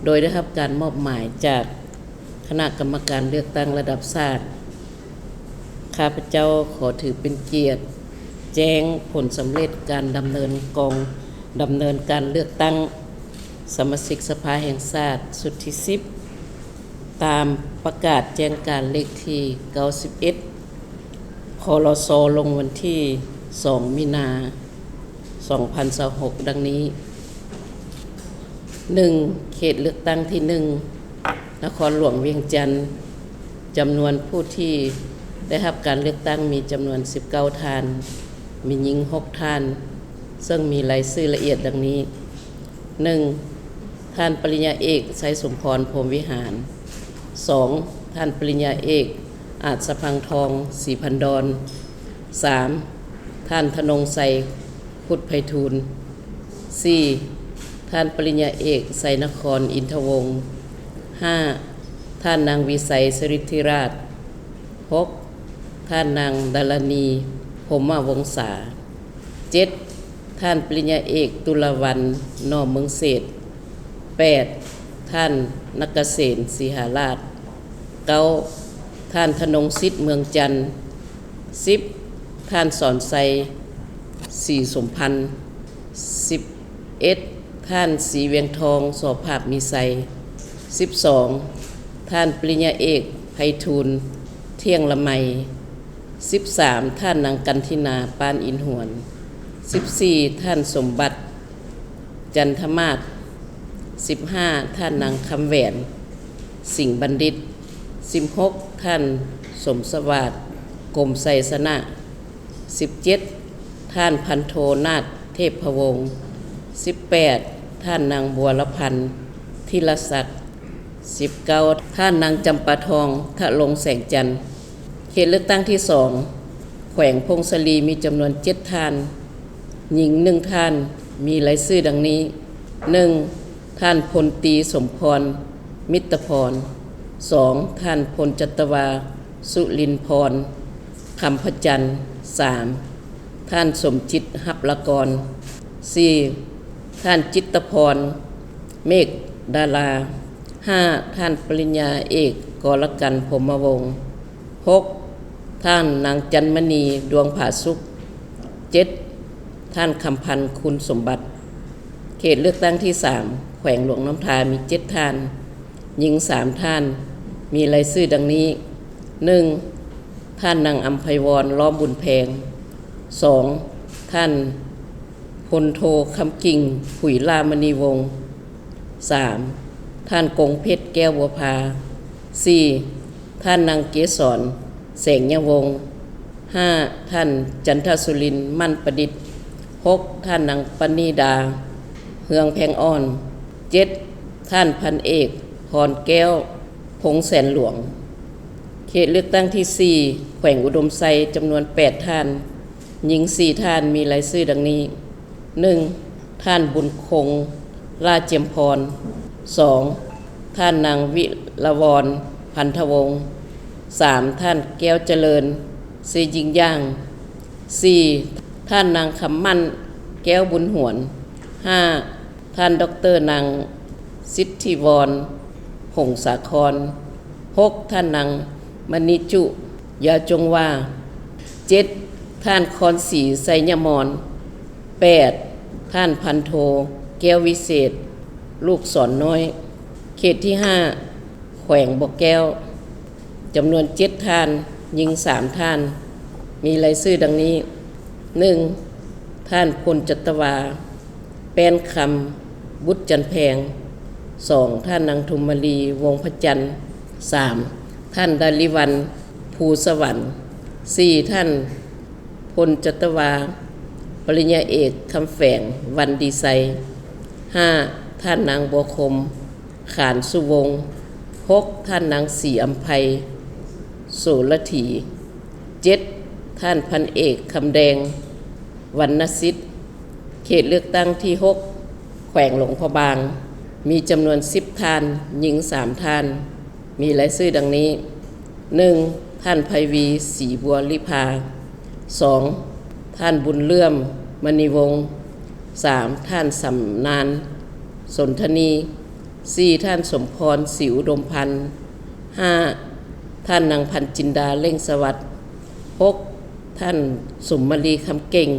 โดยได้รับการมอบหมายจากคณะกรรมการเลือกตั้งระดับชาติข้าพเจ้าขอถือเป็นเกียรติแจ้งผลสำเร็จการดำเนินการเลือกตั้งสมาชิกสภาแห่งชาติสุดที่10ตามประกาศแจ้งการเลขที่91คลสลงวันที่2มีนา2026ดังนี้ 1. เขตเลือกตั้งที่1นครหลวงเวียงจันทร์จำนวนผู้ที่ได้รับการเลือกตั้งมีจำนวน19ท่านมีหญิง6ท่านซึ่งมีรายชื่อละเอียดดังนี้ 1. ท่านปริญญาเอกไสสมพรพรหมวิหาร 2. ท่านปริญญาเอกอาจสะพังทองศรีพันดร 3. ท่านธนงไสพุทธไพฑูรย์ 4. ท่านปริญญาเอกไสนครอินทวงศ์ 5. ท่านนางวิไสสฤทธิราช 6. ท่านนางดารณีพรหมวงศา 7. ท่านปริญญาเอกตุลวรรณนอเมืองเศษ 8. ท่านนักเกษตรศรีหาราช 9. ท่านธนงศิษย์เมืองจันทร์ 10. ท่านสอนไซศรีสมพันธ์ 11. ท่านศรีเวียงทองโสภาพมีไซ 12. ท่านปริญญาเอกไพฑูรย์เที่ยงละไม 13. ท่านนางกันทินาปานอินหวน 14. ท่านสมบัติจันทมาศ 15. ท่านนางคำแหวนสิงห์บัณฑิต 16. ท่านสมสวัสดิ์กรมไสสนะ 17. ท่านพันโทนาถเทพวงศ์ 18. ท่านนางบัวละพันธ์ธีรศักดิ์ 19. ท่านนางจำปาทองทะลงแสงจันทร์เขตเลือกตั้งที่2แขวงพงศลีมีจำนวน7ท่านหญิง1ท่านมีรายชื่อดังนี้ 1. ท่านพลตรีสมพรมิตรพร 2. ท่านพลจัตวาสุรินทร์พรคำพจันทร์ 3. ท่านสมจิตหับละกร 4. ท่านจิตพรเมฆดารา 5. ท่านปริญญาเอกกรกันพรหมวงศ์ 6. ท่านนางจันมณีดวงผาสุข 7. ท่านคำพันธ์คุณสมบัติเขตเลือกตั้งที่3แขวงหลวงน้ำทามี7ท่านหญิง3ท่านมีรายชื่อดังนี้ 1. ท่านนางอัมไพวรล้อมบุญแพง 2. ท่านพลโทคำกิ่งผุยลามณีวงศ์ 3. ท่านกงเพชรแก้วบัวพา 4. ท่านนางเกศรแสงยวงศ์ 5. ท่านจันทสุรินทร์มั่นประดิษฐ์ 6. ท่านนางปณีดาเฮืองแพงอ่อน 7. ท่านพันเอกพรแก้วพงแสนหลวงเขตเลือกตั้งที่4แขวงอุดมไซจำนวน8ท่านหญิง4ท่านมีรายชื่อดังนี้ 1. ท่านบุญคงราชเจียมพร 2. ท่านนางวิลวรณ์พันธวงศ์ 3. ท่านแก้วเจริญเสยิงย่าง 4. ท่านนางคำมั่นแก้วบุญหวน 5. ท่านดร.นางสิทธิวรหงสาคร 6. ท่านนางมณิจุยาจงว่า 7. ท่านคอนศรีไสยมร 8. ท่านพันโทแก้ววิเศษลูกศรน้อยเขตที่5แขวงบ่อแก้วจำนวน7ท่านหญิง3ท่านมีรายชื่อดังนี้ 1. ท่านพลจัตวาแป้นคำบุตรจันแพง 2. ท่านนางทุมมลีวงพระจันทร์ 3. ท่านดาริวันภูสวรรค์ 4. ท่านพลจัตวาปริญญาเอกคำแฝงวันดีไซ 5. ท่านนางบัวคมขานสุวงศ์ 6. ท่านนางศรีอัมไพโสรถี 7. ท่านพันเอกคำแดงวรรณสิทธิ์เขตเลือกตั้งที่6แขวงหลวงพระบางมีจำนวน10ท่านหญิง3ท่านมีรายชื่อดังนี้ 1. ท่านไพวีศรีบัวลิภา 2. ท่านบุญเลื่อมมณีวงศ์ 3. ท่านสำนานสนธนี 4ท่านสมพรสิวดมพันธ์5ท่านนางพันจินดาเล่งสวัสดิ์6ท่านสุมมลีคำเก่ง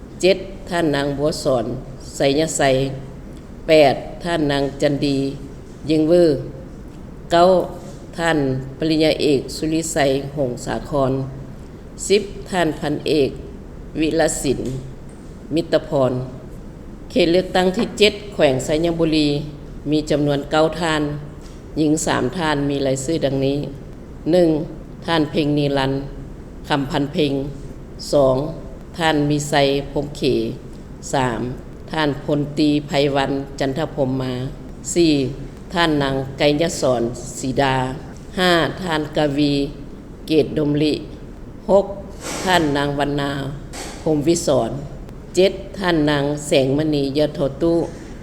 7ท่านนางบัวสอนไสยไส8ท่านนางจันดียิงเวอร์9ท่านปริญญาเอกสุริไสยหงสาคร10ท่านพันเอกวิลสินมิตรพรเขตเลือกตั้งที่7แขวงไสยบุรีมีจำนวน9ท่านหญิง3ท่านมีรายชื่อดังนี้ 1. ท่านเพ็งนีรันคำพันเพ็ง 2. ท่านมีไซพรหมเข 3. ท่านพลตรีไพวันจันทพรหมมา 4. ท่านนางไกยศรศรีดา 5. ท่านกวีเกตดมลิ 6. ท่านนางวรรณาพรหมวิศร 7. ท่านนางแสงมณียโทตุ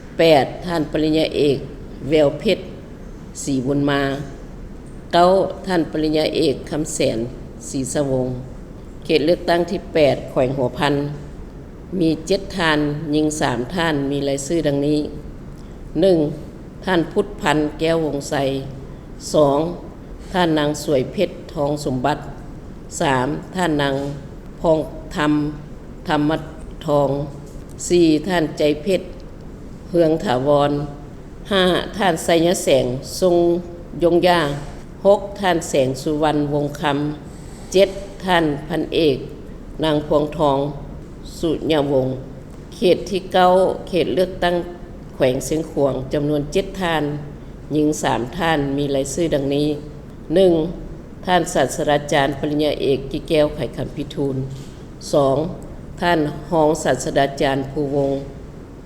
8. ท่านปริญญาเอกแววเพชรศรีบุญมา 9. ท่านปริญญาเอกคำแสนศรีสวงศ์เขตเลือกตั้งที่8แขวงหัวพันมี7ท่านหญิง3ท่านมีรายชื่อดังนี้ 1. ท่านพุทธพันธ์แก้ววงไส 2. ท่านนางสวยเพชรทองสมบัติ 3. ท่านนางพองธรรมธรรมทอง 4. ท่านใจเพชรเฮืองถาวร 5. ท่านไสยแสงทรงยงย่า 6. ท่านแสงสุวรรณวงคำ 7. ท่านพันเอกนางพวงทองสุญญวงศ์เขตที่9เขตเลือกตั้งแขวงเสียงขวางจำนวน7ท่านหญิง3ท่านมีรายชื่อดังนี้ 1. ท่านศาสตราจารย์ปริญญาเอกกิแก้วไข่คำพิทูล 2. ท่านรองศาสตราจารย์ภูวงศ์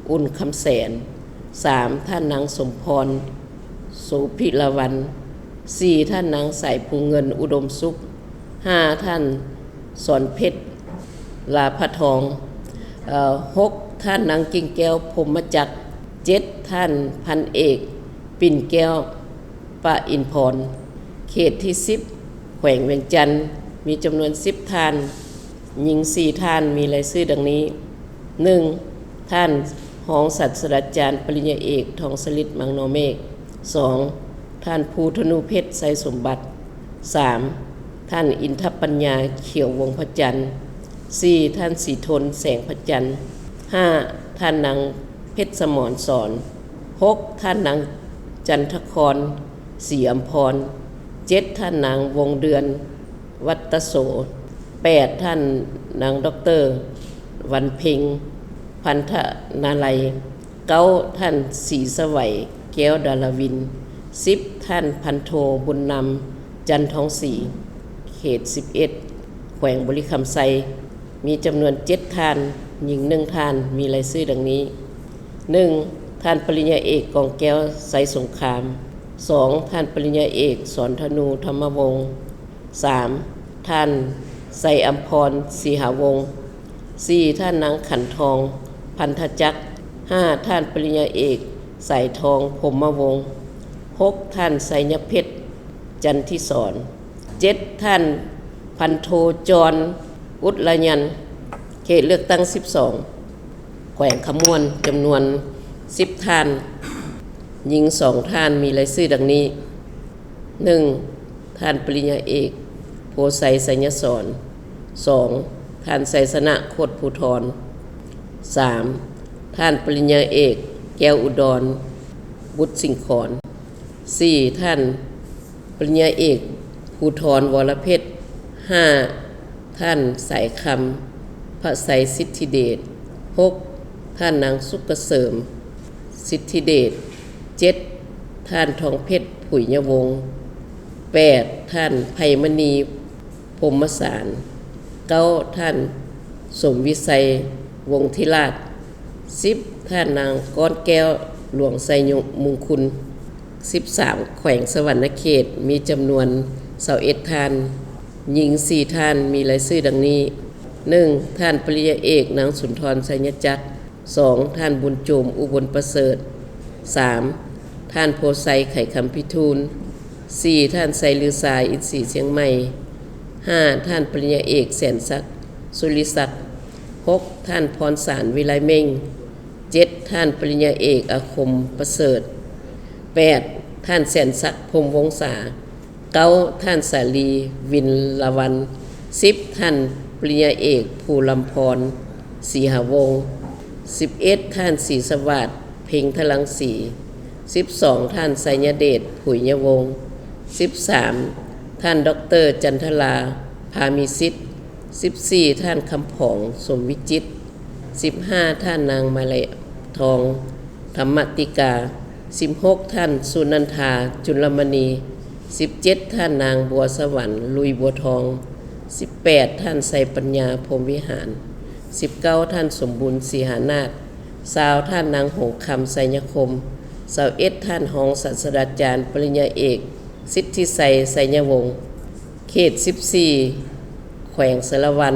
อุ่นคำแสน 3. ท่านนางสมพรโสภิลวรรณ 4. ท่านนางสายภูเงินอุดมสุข 5. ท่านสอนเพชรลาภทอง 6. ท่านนางกิ่งแก้วพรหมจักร 7. ท่านพันเอกปิ่นแก้วปะอินพรเขตที่10แขวงเวียงจันทร์มีจำนวน10ท่านหญิง4ท่านมีรายชื่อดังนี้ 1. ท่านรองศาสตราจารย์ปริญญาเอกทองสลิดมังโนเมฆ 2. ท่านภูธนูเพชรไสสมบัติ 3. ท่านอินทปัญญาเขียววงพระจันทร์ 4. ท่านศรีทนแสงพระจันทร์ 5. ท่านนางเพชรสมรสอน 6. ท่านนางจันทครศรีอัมพร 7. ท่านนางวงเดือนวัตโส 8. ท่านนางด็อกเตอร์วันเพ็งพันธนาลัย 9. ท่านศรีสวัยแก้วดาลวิน 10. ท่านพันโทบุญนำจันทองศรีเขต11แขวงบริคำไซมีจำนวน7ท่านหญิง1ท่านมีรายชื่อดังนี้ 1. ท่านปริญญาเอกกองแก้วไสสงคราม 2. ท่านปริญญาเอกสอนธนูธรรมวงศ์ 3. ท่านไสอัมพรศรีหาวงศ์ 4. ท่านนางขันทองพันธจักร 5. ท่านปริญญาเอกสายทองพรหมวงศ์ 6. ท่านไสยเพชรจันทิสร 7. ท่านพันโทจรอุดละยันเขตเลือกตั้ง12แขวงขมวนจำนวน10ท่านหญิง2ท่านมีรายชื่อดังนี้ 1. ท่านปริญญาเอกโพไสไสยสร 2. ท่านไสสนะโคตรภูธร 3. ท่านปริญญาเอกแก้วอุดรบุตรสิงขร 4. ท่านปริญญาเอกภูธรวรเพชร 5. ท่านสายคำพระไสยสิทธิเดช 6. ท่านนางสุกเกษมสิทธิเดช 7. ท่านทองเพชรผุยยวงศ์ 8. ท่านไพมณีพรหมสาร 9. ท่านสมวิสัยวงศ์ธิราช 10. ท่านนางก้อนแก้วหลวงไสยมงคุณ 13. แขวงสวรรณเขตมีจำนวน21ท่านหญิง4ท่านมีรายชื่อดังนี้ 1. ท่านปริญญาเอกนางสุนทรไสยจักร 2. ท่านบุญโจมอุบลประเสริฐ 3. ท่านโพไซไข่คำพิทูล 4. ท่านไสลือสายอินทรีเชียงใหม่ 5. ท่านปริญญาเอกแสนศักดิ์สุริศักดิ์ 6. ท่านพรสารวิไลเม่ง 7. ท่านปริญญาเอกอาคมประเสริฐ 8. ท่านแสนศักดิ์พรหมวงศา 9. ท่านสาลีวินละวัน 10. ท่านปริญญาเอกภูลำพรศรีหวงศ์ 11. ท่านศรีสวัสดิ์เพ็งทลังสี 12. ท่านไสยเดชผุยยวงศ์ 13. ท่านดรจันทราพามิสิทธิ์ 14. ท่านคำผองสมวิจิตร 15. ท่านนางมาลัยทองธรรมติกา 16. ท่านสุนันทาจุลมณี 17. ท่านนางบัวสวรรค์ลุยบัวทอง 18. ท่านไสปัญญาพรหมวิหาร 19. ท่านสมบูรณ์สีหานาถ 20. ท่านนางหงคำไสยคม 21. ท่านหองศาสตราจารย์ปริญญาเอกสิทธิไสยไสยวงศ์ เขต 14 แขวงสารวัน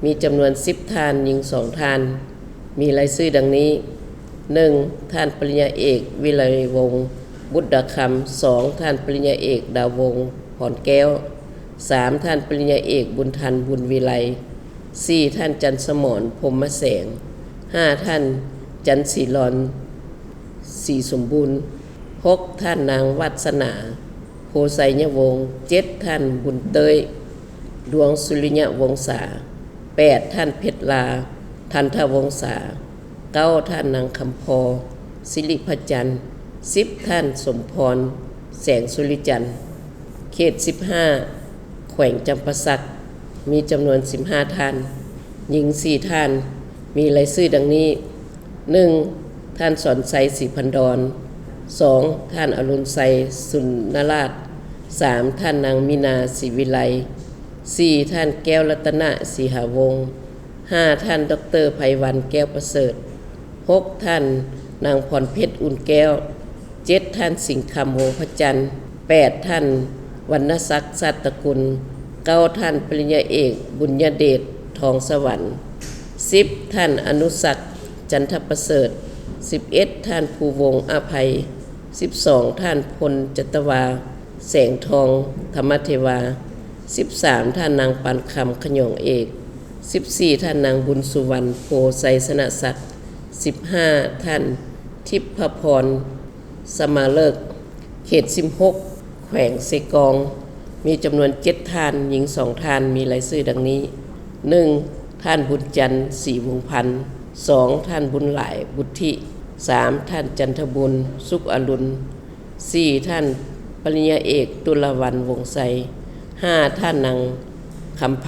มีจำนวน10ท่านหญิง2ท่าน มีรายชื่อดังนี้ 1. ท่านปริญญาเอกวิไลวงศ์บุตรคำ 2. ท่านปริญญาเอกดาววงศ์พรแก้ว 3. ท่านปริญญาเอกบุญทันบุญวิไล 4. ท่านจันสมรพรหมแสง 5. ท่านจันศรีรอนศรีสมบูรณ์ 6. ท่านนางวัสนาโพไสยวงศ์ 7. ท่านบุญเตยดวงสุริยวงศา 8. ท่านเพชรลาทันทวงศา 9. ท่านนางคำพอสิริพจันทร์ 10. ท่านสมพรแสงสุริจันทร์เขต 15 แขวงจำปาสัก มีจำนวน15ท่านหญิง4ท่าน มีรายชื่อดังนี้ 1. ท่านสอนไซศรีพันดร 2. ท่านอรุณไซสุนนราช 3. ท่านนางมินาศรีวิไล 4. ท่านแก้วรัตนะศรีหาวงศ์ 5. ท่านดรไพวันแก้วประเสริฐ 6. ท่านนางพรเพชรอุ่นแก้ว 7. ท่านสิงห์คำวงพระจันทร์ 8. ท่านวรรณศักดิ์สัตตกุล 9. ท่านปริญญาเอกบุญญเดชทองสวรรค์ 10. ท่านอนุศักดิ์จันทประเสริฐ 11. ท่านภูวงศ์อภัย 12. ท่านพลจัตวาแสงทองธรรมเทวา 13. ท่านนางปานคำขยองเอก 14. ท่านนางบุญสุวรรณโพไสสนศักดิ์ 15. ท่านทิพพรสมาเลิก เขต 16 แขวงเซกอง มีจำนวน7ท่านหญิง2ท่าน มีรายชื่อดังนี้ 1. ท่านบุญจันทร์ศรีวงศ์พันธ์ 2. ท่านบุญหลายบุตรธิ 3. ท่านจันทบุญสุขอรุณ 4. ท่านปริญญาเอกตุลวันวงไส 5. ท่านนางคำไพ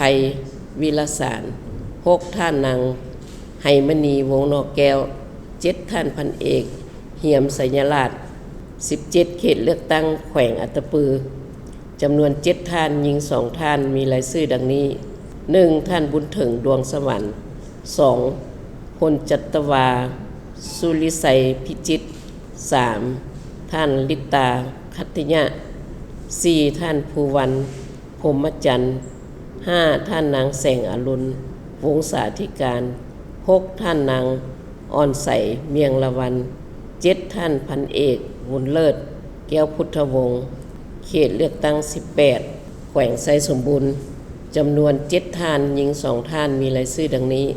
วิลสาร 6. ท่านนางไหมณีวงนอกแก้ว 7. ท่านพันเอกเหียมสัญราช 17. เขตเลือกตั้งแขวงอัตตปือ จำนวน7ท่านหญิง2ท่าน มีรายชื่อดังนี้ 1. ท่านบุญถึงดวงสวรรค์ 2. พลจัตวาสุริไสยพิจิตร 3. ท่านลิตาคัตติยะ 4. ท่านภูวันพรหมจันทร์ 5. ท่านนางแสงอรุณวงศาธิการ 6. ท่านนางอ่อนใสเมียงละวัน 7. ท่านพันเอกบุญเลิศแก้วพุทธวงศ์ เขตเลือกตั้ง18แขวงไซสมบูรณ์ จำนวน7ท่านหญิง2ท่าน มีรายชื่อดังนี้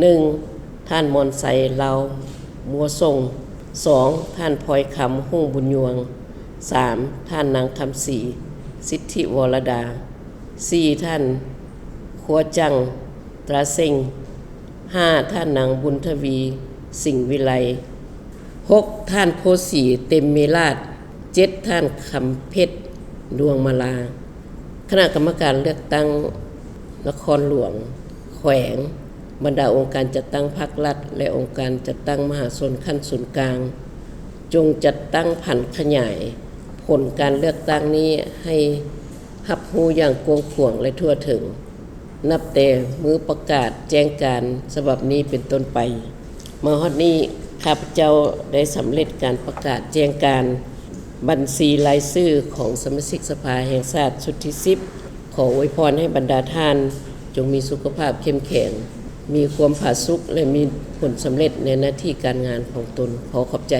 1. ท่านมนไสเลามัวทรง 2. ท่านพลอยคำหุ่งบุญยวง 3. ท่านนางคำศรีสิทธิวรดา 4. ท่านขัวจังตราเซ็ง 5. ท่านนางบุญทวีสิงห์วิไล 6. ท่านโพสีเต็มเมราช 7. ท่านคำเพชรดวงมาลา คณะกรรมการเลือกตั้งนครหลวงแขวงบรรดาองค์การจัดตั้งพรรครัฐและองค์การจัดตั้งมหาชนขั้นศูนย์กลางจงจัดตั้งผันขยายผลการเลือกตั้งนี้ให้รับรู้อย่างกว้างขวางและทั่วถึงนับแต่มื้อประกาศแจ้งการฉบับนี้เป็นต้นไปมาฮอดนี้ข้าพเจ้าได้สำเร็จการประกาศแจ้งการบัญชีรายชื่อของสมาชิกสภาแห่งชาติชุดที่10ขออวยพรให้บรรดาท่านจงมีสุขภาพเข้มแข็งมีความผาสุกและมีผลสำเร็จในหน้าที่การงานของตนขอขอบใจ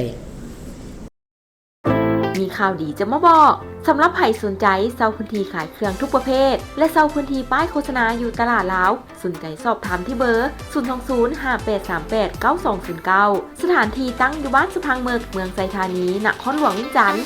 มีข่าวดีจะมาบอกสำหรับใครสนใจเซาพื้นที่ขายเครื่องทุกประเภทและเซาพื้นที่ป้ายโฆษณาอยู่ตลาดลาวสนใจสอบถามที่เบอร์ 02058389209 สถานที่ตั้งอยู่บ้านสะพังเมืองไซธานีนครหลวงวิจันทร์